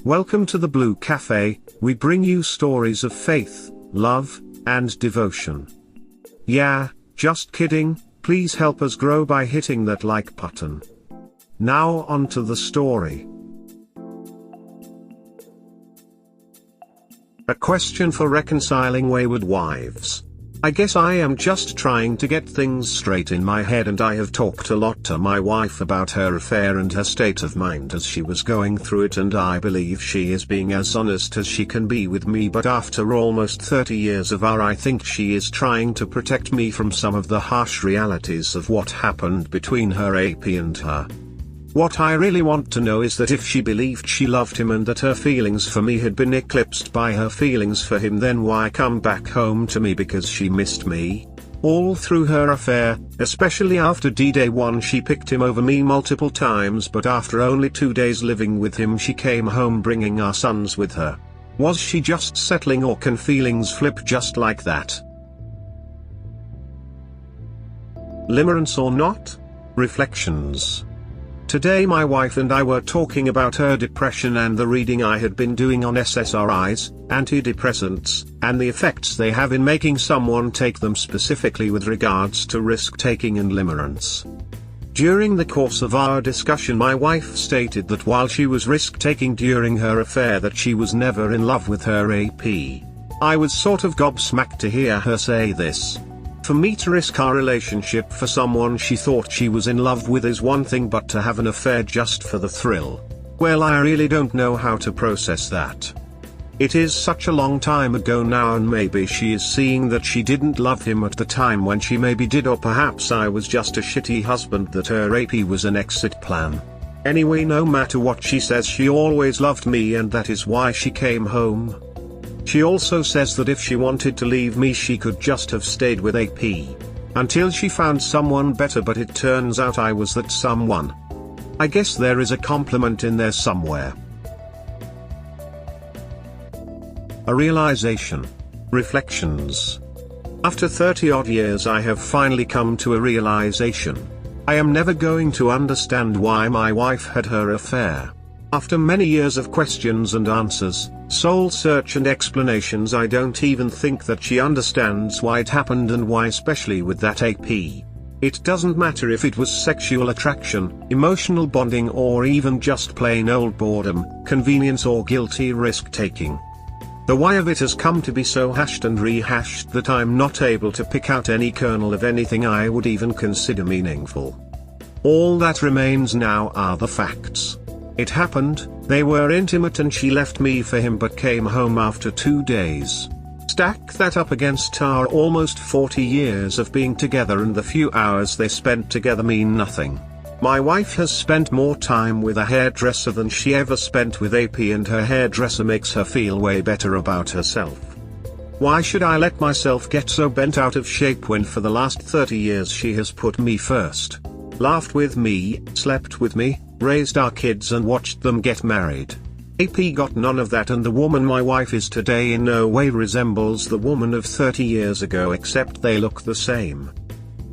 Welcome to the Blue Cafe. We bring you stories of faith, love, and devotion. Yeah, just kidding, please help us grow by hitting that like button. Now on to the story. A question for reconciling wayward wives. I guess I am just trying to get things straight in my head, and I have talked a lot to my wife about her affair and her state of mind as she was going through it, and I believe she is being as honest as she can be with me, but after almost 30 years of our, I think she is trying to protect me from some of the harsh realities of what happened between her AP and her. What I really want to know is that if she believed she loved him and that her feelings for me had been eclipsed by her feelings for him, then why come back home to me because she missed me? All through her affair, especially after D-Day 1, she picked him over me multiple times, but after only 2 days living with him she came home bringing our sons with her. Was she just settling, or can feelings flip just like that? Limerence or not? Reflections. Today my wife and I were talking about her depression and the reading I had been doing on SSRIs, antidepressants, and the effects they have in making someone take them, specifically with regards to risk-taking and limerence. During the course of our discussion, my wife stated that while she was risk-taking during her affair, that she was never in love with her AP. I was sort of gobsmacked to hear her say this. For me to risk our relationship for someone she thought she was in love with is one thing, but to have an affair just for the thrill, well, I really don't know how to process that. It is such a long time ago now, and maybe she is seeing that she didn't love him at the time when she maybe did, or perhaps I was just a shitty husband that her AP was an exit plan. Anyway, no matter what she says, she always loved me, and that is why she came home. She also says that if she wanted to leave me she could just have stayed with AP until she found someone better, but it turns out I was that someone. I guess there is a compliment in there somewhere. A realization. Reflections. After 30-odd years I have finally come to a realization. I am never going to understand why my wife had her affair. After many years of questions and answers, soul search and explanations, I don't even think that she understands why it happened and why, especially with that AP. It doesn't matter if it was sexual attraction, emotional bonding, or even just plain old boredom, convenience, or guilty risk-taking. The why of it has come to be so hashed and rehashed that I'm not able to pick out any kernel of anything I would even consider meaningful. All that remains now are the facts. It happened, they were intimate, and she left me for him but came home after 2 days. Stack that up against our almost 40 years of being together, and the few hours they spent together mean nothing. My wife has spent more time with a hairdresser than she ever spent with AP, and her hairdresser makes her feel way better about herself. Why should I let myself get so bent out of shape when for the last 30 years she has put me first? Laughed with me, slept with me, raised our kids, and watched them get married. AP got none of that, and the woman my wife is today in no way resembles the woman of 30 years ago, except they look the same.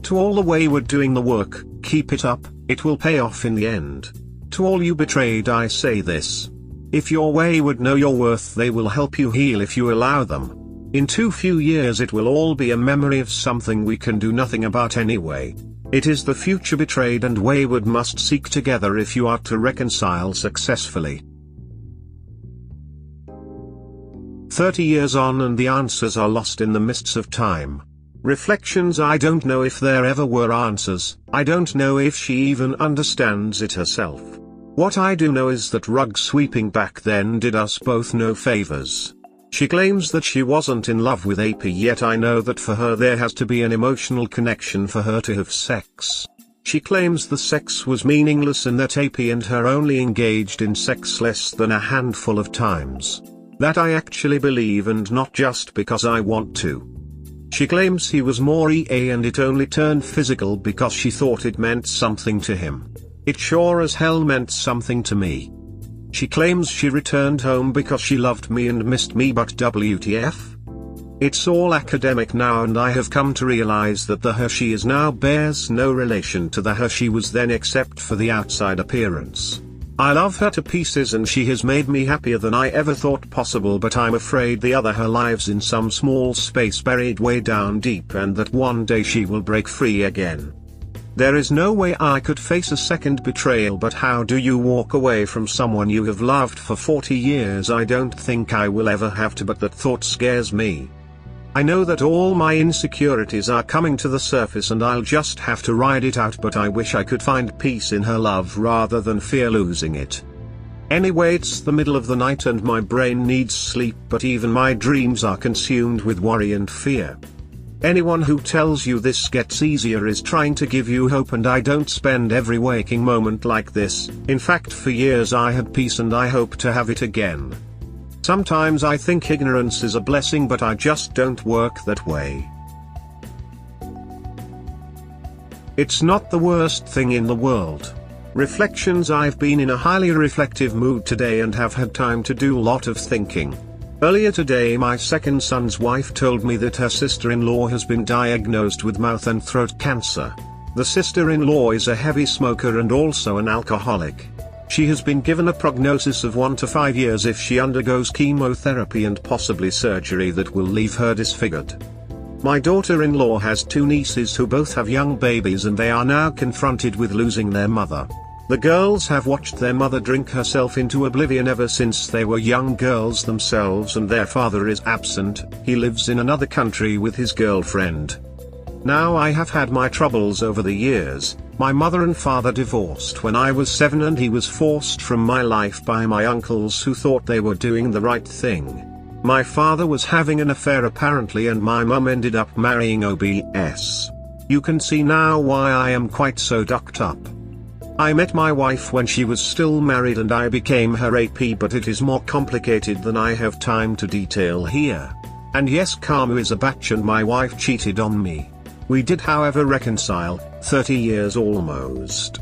To all the wayward doing the work, keep it up, it will pay off in the end. To all you betrayed I say this. If you're wayward, know your worth. They will help you heal if you allow them. In too few years it will all be a memory of something we can do nothing about anyway. It is the future betrayed and wayward must seek together if you are to reconcile successfully. 30 years on and the answers are lost in the mists of time. Reflections. I don't know if there ever were answers. I don't know if she even understands it herself. What I do know is that rug sweeping back then did us both no favors. She claims that she wasn't in love with AP, yet I know that for her there has to be an emotional connection for her to have sex. She claims the sex was meaningless and that AP and her only engaged in sex less than a handful of times. That I actually believe, and not just because I want to. She claims he was more EA and it only turned physical because she thought it meant something to him. It sure as hell meant something to me. She claims she returned home because she loved me and missed me, but WTF? It's all academic now, and I have come to realize that the her she is now bears no relation to the her she was then, except for the outside appearance. I love her to pieces and she has made me happier than I ever thought possible, but I'm afraid the other her lives in some small space buried way down deep and that one day she will break free again. There is no way I could face a second betrayal, but how do you walk away from someone you have loved for 40 years? I don't think I will ever have to, but that thought scares me. I know that all my insecurities are coming to the surface and I'll just have to ride it out, but I wish I could find peace in her love rather than fear losing it. Anyway, it's the middle of the night and my brain needs sleep, but even my dreams are consumed with worry and fear. Anyone who tells you this gets easier is trying to give you hope, and I don't spend every waking moment like this. In fact, for years I had peace and I hope to have it again. Sometimes I think ignorance is a blessing, but I just don't work that way. It's not the worst thing in the world. Reflections. I've been in a highly reflective mood today and have had time to do a lot of thinking. Earlier today my second son's wife told me that her sister-in-law has been diagnosed with mouth and throat cancer. The sister-in-law is a heavy smoker and also an alcoholic. She has been given a prognosis of 1 to 5 years if she undergoes chemotherapy and possibly surgery that will leave her disfigured. My daughter-in-law has 2 nieces who both have young babies and they are now confronted with losing their mother. The girls have watched their mother drink herself into oblivion ever since they were young girls themselves, and their father is absent. He lives in another country with his girlfriend. Now I have had my troubles over the years. My mother and father divorced when I was 7 and he was forced from my life by my uncles who thought they were doing the right thing. My father was having an affair apparently and my mum ended up marrying OBS. You can see now why I am quite so ducked up. I met my wife when she was still married and I became her AP, but it is more complicated than I have time to detail here. And yes, karma is a batch and my wife cheated on me. We did however reconcile, 30 years almost.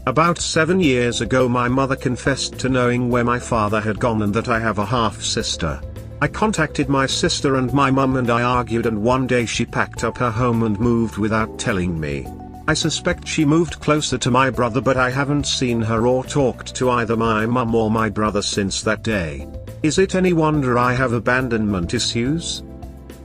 About 7 years ago my mother confessed to knowing where my father had gone and that I have a half-sister. I contacted my sister and my mum and I argued, and one day she packed up her home and moved without telling me. I suspect she moved closer to my brother, but I haven't seen her or talked to either my mum or my brother since that day. Is it any wonder I have abandonment issues?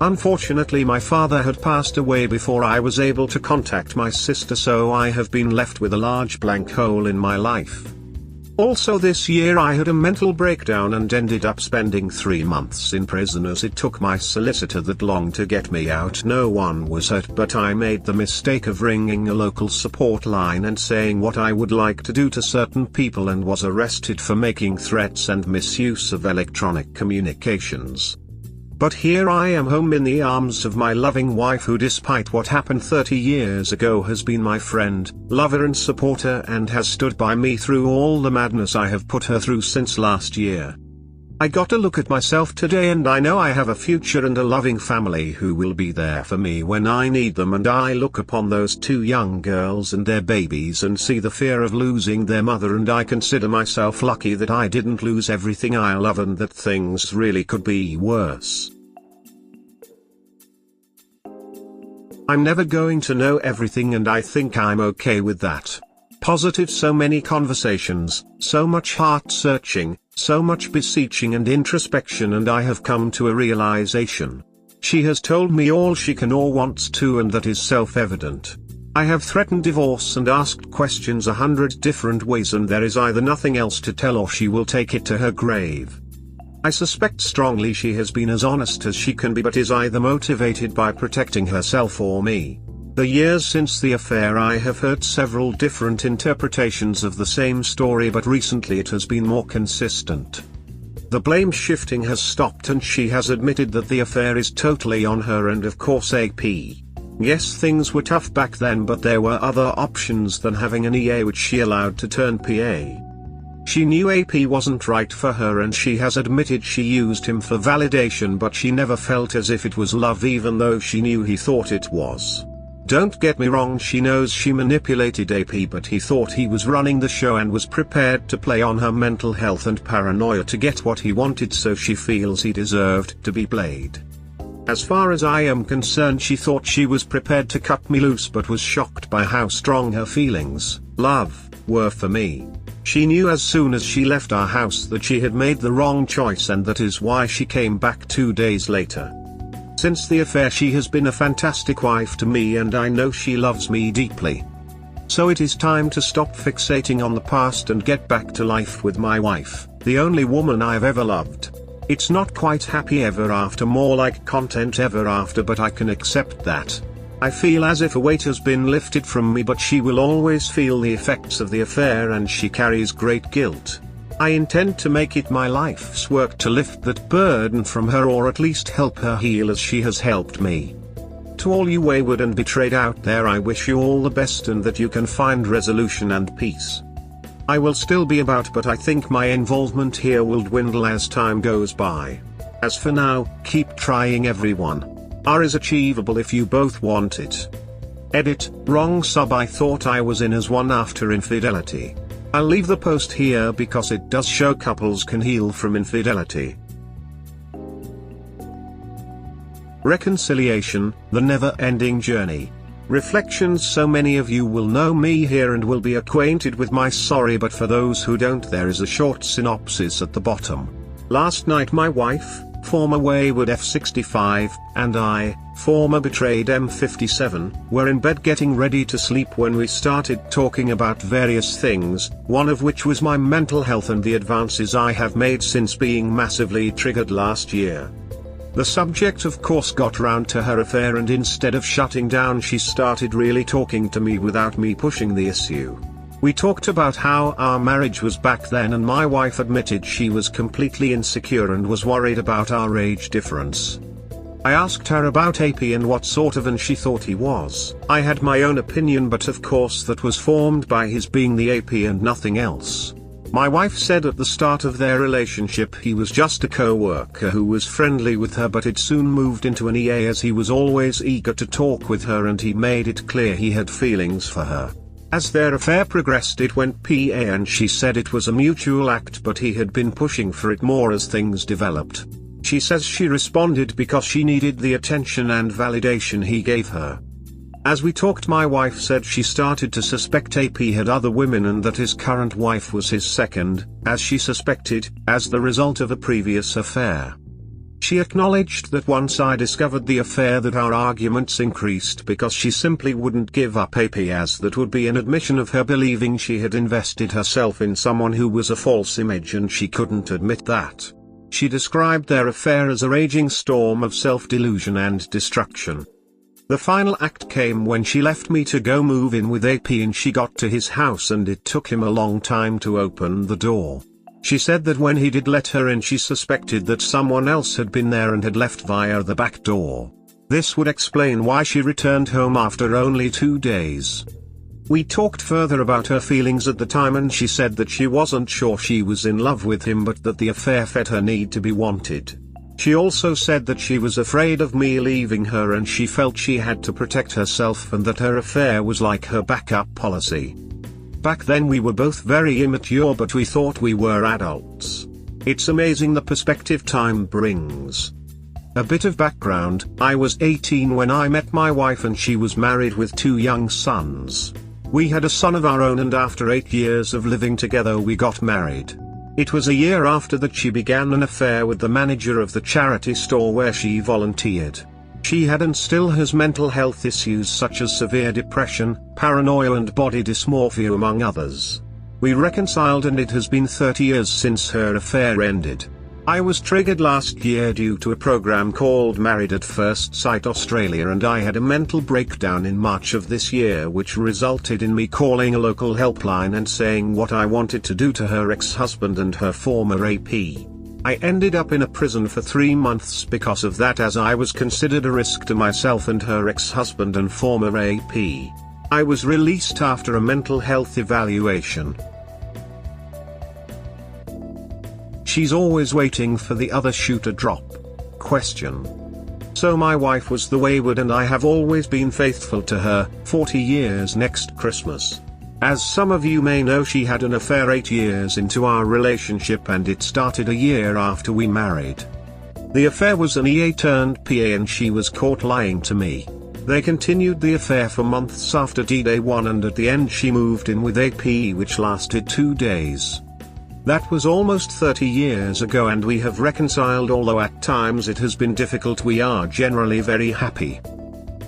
Unfortunately my father had passed away before I was able to contact my sister, so I have been left with a large blank hole in my life. Also this year I had a mental breakdown and ended up spending 3 months in prison, as it took my solicitor that long to get me out. No one was hurt, but I made the mistake of ringing a local support line and saying what I would like to do to certain people and was arrested for making threats and misuse of electronic communications. But here I am home in the arms of my loving wife, who despite what happened 30 years ago has been my friend, lover and supporter, and has stood by me through all the madness I have put her through since last year. I got a look at myself today and I know I have a future and a loving family who will be there for me when I need them, and I look upon those 2 young girls and their babies and see the fear of losing their mother, and I consider myself lucky that I didn't lose everything I love and that things really could be worse. I'm never going to know everything and I think I'm okay with that. Positive. So many conversations, so much heart searching, so much beseeching and introspection, and I have come to a realization. She has told me all she can or wants to, and that is self-evident. I have threatened divorce and asked questions 100 different ways, and there is either nothing else to tell or she will take it to her grave. I suspect strongly she has been as honest as she can be, but is either motivated by protecting herself or me. The years since the affair I have heard several different interpretations of the same story, but recently it has been more consistent. The blame shifting has stopped and she has admitted that the affair is totally on her and of course AP. Yes, things were tough back then, but there were other options than having an EA which she allowed to turn PA. She knew AP wasn't right for her and she has admitted she used him for validation, but she never felt as if it was love, even though she knew he thought it was. Don't get me wrong, she knows she manipulated AP, but he thought he was running the show and was prepared to play on her mental health and paranoia to get what he wanted, so she feels he deserved to be played. As far as I am concerned, she thought she was prepared to cut me loose, but was shocked by how strong her feelings, love, were for me. She knew as soon as she left our house that she had made the wrong choice, and that is why she came back 2 days later. Since the affair she has been a fantastic wife to me, and I know she loves me deeply. So it is time to stop fixating on the past and get back to life with my wife, the only woman I've ever loved. It's not quite happy ever after, more like content ever after, but I can accept that. I feel as if a weight has been lifted from me, but she will always feel the effects of the affair and she carries great guilt. I intend to make it my life's work to lift that burden from her, or at least help her heal as she has helped me. To all you wayward and betrayed out there, I wish you all the best and that you can find resolution and peace. I will still be about, but I think my involvement here will dwindle as time goes by. As for now, keep trying everyone. R is achievable if you both want it. Edit, wrong sub. I thought I was in as one after infidelity. I'll leave the post here because it does show couples can heal from infidelity. Reconciliation, the never-ending journey. Reflections. So many of you will know me here and will be acquainted with my story, but for those who don't, there is a short synopsis at the bottom. Last night my wife, former wayward F65, and I, former betrayed M57, were in bed getting ready to sleep when we started talking about various things, one of which was my mental health and the advances I have made since being massively triggered last year. The subject of course got round to her affair, and instead of shutting down she started really talking to me without me pushing the issue. We talked about how our marriage was back then, and my wife admitted she was completely insecure and was worried about our age difference. I asked her about AP and what sort of and she thought he was. I had my own opinion, but of course that was formed by his being the AP and nothing else. My wife said at the start of their relationship he was just a co-worker who was friendly with her, but it soon moved into an EA as he was always eager to talk with her and he made it clear he had feelings for her. As their affair progressed it went PA, and she said it was a mutual act, but he had been pushing for it more as things developed. She says she responded because she needed the attention and validation he gave her. As we talked, my wife said she started to suspect AP had other women and that his current wife was his second, as she suspected, as the result of a previous affair. She acknowledged that once I discovered the affair that our arguments increased because she simply wouldn't give up AP, as that would be an admission of her believing she had invested herself in someone who was a false image, and she couldn't admit that. She described their affair as a raging storm of self-delusion and destruction. The final act came when she left me to go move in with AP, and she got to his house and it took him a long time to open the door. She said that when he did let her in she suspected that someone else had been there and had left via the back door. This would explain why she returned home after only 2 days. We talked further about her feelings at the time, and she said that she wasn't sure she was in love with him, but that the affair fed her need to be wanted. She also said that she was afraid of me leaving her and she felt she had to protect herself, and that her affair was like her backup policy. Back then we were both very immature, but we thought we were adults. It's amazing the perspective time brings. A bit of background: I was 18 when I met my wife and she was married with 2 young sons. We had a son of our own, and after 8 years of living together we got married. It was a year after that she began an affair with the manager of the charity store where she volunteered. She had and still has mental health issues such as severe depression, paranoia and body dysmorphia, among others. We reconciled and it has been 30 years since her affair ended. I was triggered last year due to a program called Married at First Sight Australia, and I had a mental breakdown in March of this year, which resulted in me calling a local helpline and saying what I wanted to do to her ex-husband and her former AP. I ended up in a prison for 3 months because of that, as I was considered a risk to myself and her ex-husband and former AP. I was released after a mental health evaluation. She's always waiting for the other shoe to drop. Question. So my wife was the wayward and I have always been faithful to her, 40 years next Christmas. As some of you may know, she had an affair 8 years into our relationship and it started a year after we married. The affair was an EA turned PA and she was caught lying to me. They continued the affair for months after D-Day 1, and at the end she moved in with AP, which lasted 2 days. That was almost 30 years ago and we have reconciled, although at times it has been difficult. We are generally very happy.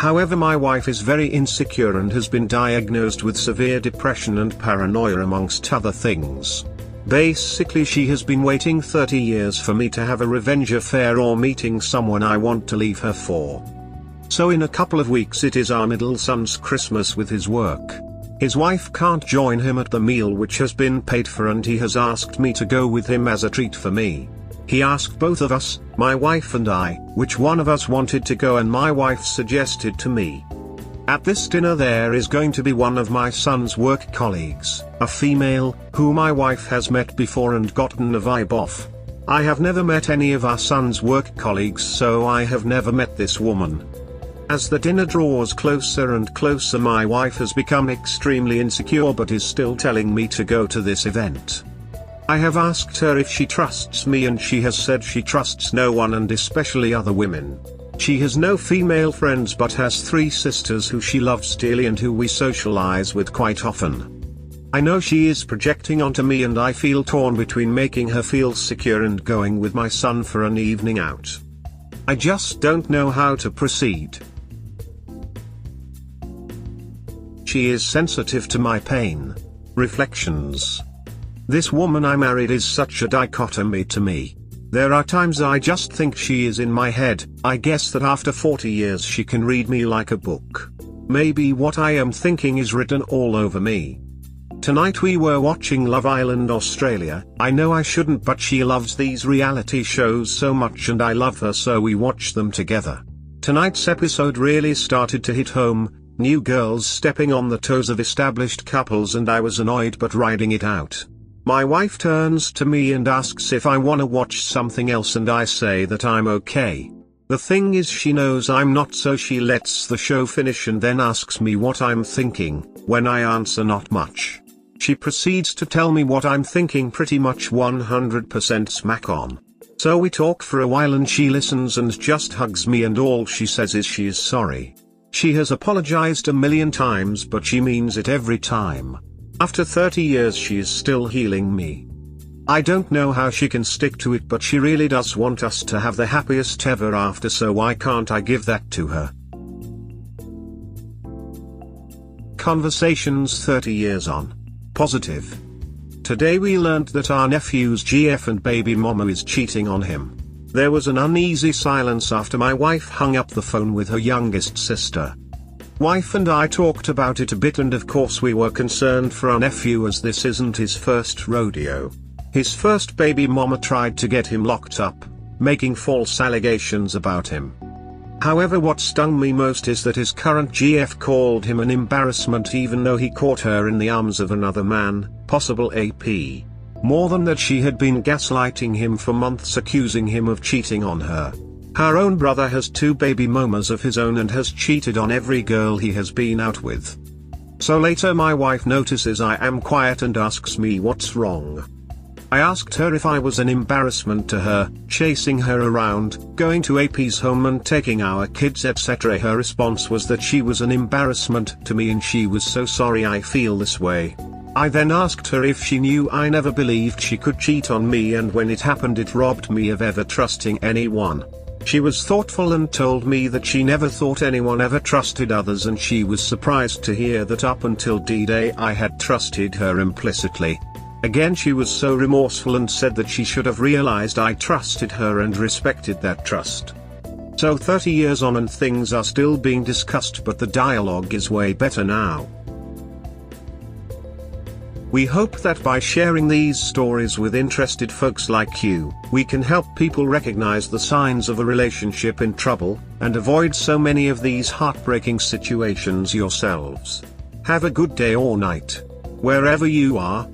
However, my wife is very insecure and has been diagnosed with severe depression and paranoia amongst other things. Basically, she has been waiting 30 years for me to have a revenge affair or meeting someone I want to leave her for. So in a couple of weeks it is our middle son's Christmas with his work. His wife can't join him at the meal which has been paid for, and he has asked me to go with him as a treat for me. He asked both of us, my wife and I, which one of us wanted to go, and my wife suggested to me. At this dinner there is going to be one of my son's work colleagues, a female, who my wife has met before and gotten a vibe off. I have never met any of our son's work colleagues, so I have never met this woman. As the dinner draws closer and closer, my wife has become extremely insecure but is still telling me to go to this event. I have asked her if she trusts me, and she has said she trusts no one, and especially other women. She has no female friends but has 3 sisters who she loves dearly and who we socialize with quite often. I know she is projecting onto me, and I feel torn between making her feel secure and going with my son for an evening out. I just don't know how to proceed. She is sensitive to my pain. Reflections. This woman I married is such a dichotomy to me. There are times I just think she is in my head. I guess that after 40 years she can read me like a book. Maybe what I am thinking is written all over me. Tonight we were watching Love Island Australia. I know I shouldn't, but she loves these reality shows so much and I love her, so we watch them together. Tonight's episode really started to hit home. New girls stepping on the toes of established couples, and I was annoyed but riding it out. My wife turns to me and asks if I wanna watch something else, and I say that I'm okay. The thing is, she knows I'm not, so she lets the show finish and then asks me what I'm thinking. When I answer not much, she proceeds to tell me what I'm thinking, pretty much 100% smack on. So we talk for a while and she listens and just hugs me, and all she says is she is sorry. She has apologized a million times but she means it every time. After 30 years she is still healing me. I don't know how she can stick to it, but she really does want us to have the happiest ever after, so why can't I give that to her? Conversations 30 years on. Positive. Today we learned that our nephew's GF and baby mama is cheating on him. There was an uneasy silence after my wife hung up the phone with her youngest sister. Wife and I talked about it a bit, and of course we were concerned for our nephew, as this isn't his first rodeo. His first baby mama tried to get him locked up, making false allegations about him. However, what stung me most is that his current GF called him an embarrassment even though he caught her in the arms of another man, possible AP. More than that, she had been gaslighting him for months, accusing him of cheating on her. Her own brother has 2 baby mamas of his own and has cheated on every girl he has been out with. So later my wife notices I am quiet and asks me what's wrong. I asked her if I was an embarrassment to her, chasing her around, going to AP's home and taking our kids, etc. Her response was that she was an embarrassment to me and she was so sorry I feel this way. I then asked her if she knew I never believed she could cheat on me, and when it happened it robbed me of ever trusting anyone. She was thoughtful and told me that she never thought anyone ever trusted others, and she was surprised to hear that up until D-Day I had trusted her implicitly. Again, she was so remorseful and said that she should have realized I trusted her and respected that trust. So 30 years on and things are still being discussed, but the dialogue is way better now. We hope that by sharing these stories with interested folks like you, we can help people recognize the signs of a relationship in trouble, and avoid so many of these heartbreaking situations yourselves. Have a good day or night, wherever you are.